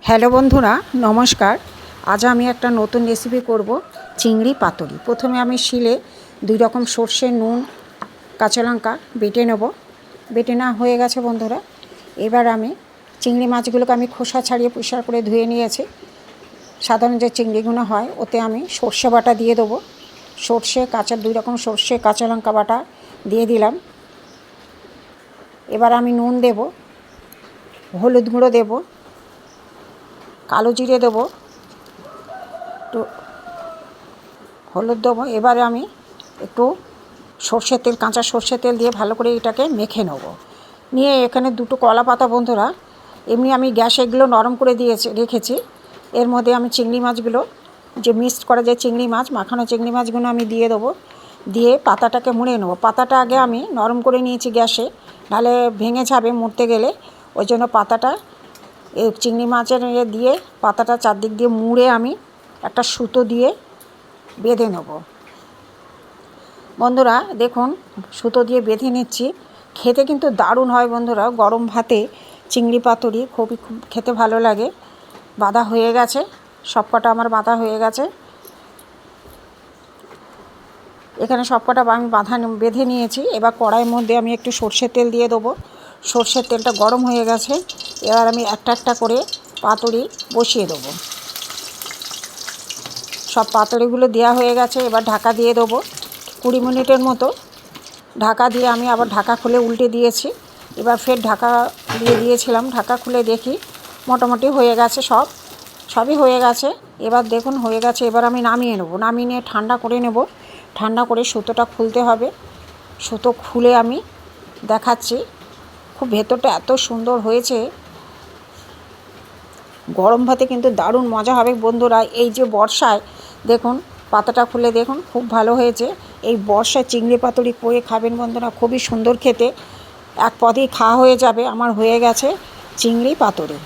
Hello বন্ধুরা, নমস্কার। আজ আমি একটা নতুন রেসিপি করব, চিংড়ি পাতুরি। প্রথমে আমি শিলে 2 রকম সর্ষে, নুন, কাঁচা লঙ্কা বেটে নেব। বেটে না হয়ে গেছে বন্ধুরা। এবার আমি চিংড়ি মাছগুলোকে আমি খোসা ছাড়িয়ে পরিষ্কার করে ধুয়ে নিয়েছি। সাধারণ যে চিংড়িগুলো হয় ওতে আমি সর্ষে বাটা দিয়ে দেবো। সর্ষে, 2 রকম সর্ষে, কাঁচা লঙ্কা বাটা দিয়ে দিলাম। এবার আমি নুন দেব, হলুদ গুঁড়ো দেবো, কালো জিরে দেবো, একটু হলুদ দেবো। এবারে আমি একটু সর্ষের তেল, কাঁচা সর্ষের তেল দিয়ে ভালো করে এটাকে মেখে নেব। নিয়ে এখানে 2টো কলা পাতা বন্ধুরা, এমনি আমি গ্যাসে এগুলো নরম করে রেখেছি। এর মধ্যে আমি চিংড়ি মাছগুলো, যে মিক্সড করা যায় চিংড়ি মাছ, মাখানো চিংড়ি মাছগুলো আমি দিয়ে দেবো। দিয়ে পাতাটাকে মুড়ে নেব। পাতাটা আগে আমি নরম করে নিয়েছি গ্যাসে, নাহলে ভেঙে যাবে মুড়তে গেলে। ওই জন্য পাতাটা এই চিংড়ি মাছের দিয়ে পাতাটা চারদিক দিয়ে মুড়ে আমি একটা সুতো দিয়ে বেঁধে নেব। বন্ধুরা দেখুন, সুতো দিয়ে বেঁধে নিচ্ছি। খেতে কিন্তু দারুণ হয় বন্ধুরা। গরম ভাতে চিংড়ি পাতুরি খুব খেতে ভালো লাগে। বাঁধা হয়ে গেছে, সবকটা আমার বাঁধা হয়ে গেছে। এখানে সবকটা আমি বেঁধে নিয়েছি। এবার কড়াইয়ের মধ্যে আমি একটু সর্ষের তেল দিয়ে দেবো। সর্ষের তেলটা গরম হয়ে গেছে। এবার আমি একটা একটা করে পাতুরি বসিয়ে দেবো। সব পাতুরিগুলো দেওয়া হয়ে গেছে। এবার ঢাকা দিয়ে দেবো 20 মিনিটের মতো। ঢাকা দিয়ে আমি আবার ঢাকা খুলে উল্টে দিয়েছি। এবার ফের ঢাকা দিয়েছিলাম। ঢাকা খুলে দেখি মোটামুটি হয়ে গেছে, সবই হয়ে গেছে। এবার দেখুন হয়ে গেছে। এবার আমি নামিয়ে নেব। নামিয়ে নিয়ে ঠান্ডা করে নেব। ঠান্ডা করে সুতোটা খুলতে হবে। সুতো খুলে আমি দেখাচ্ছি। খুব ভেতরটা এত সুন্দর হয়েছে। গরম ভাতে কিন্তু দারুণ মজা হবে বন্ধুরা। এই যে বর্ষায় দেখুন, পাতাটা খুলে দেখুন, খুব ভালো হয়েছে। এই বর্ষায় চিংড়ি পাতুরি করে খাবেন বন্ধুরা, খুবই সুন্দর খেতে। এক পদেই খাওয়া হয়ে যাবে। আমার হয়ে গেছে চিংড়ি পাতুরি।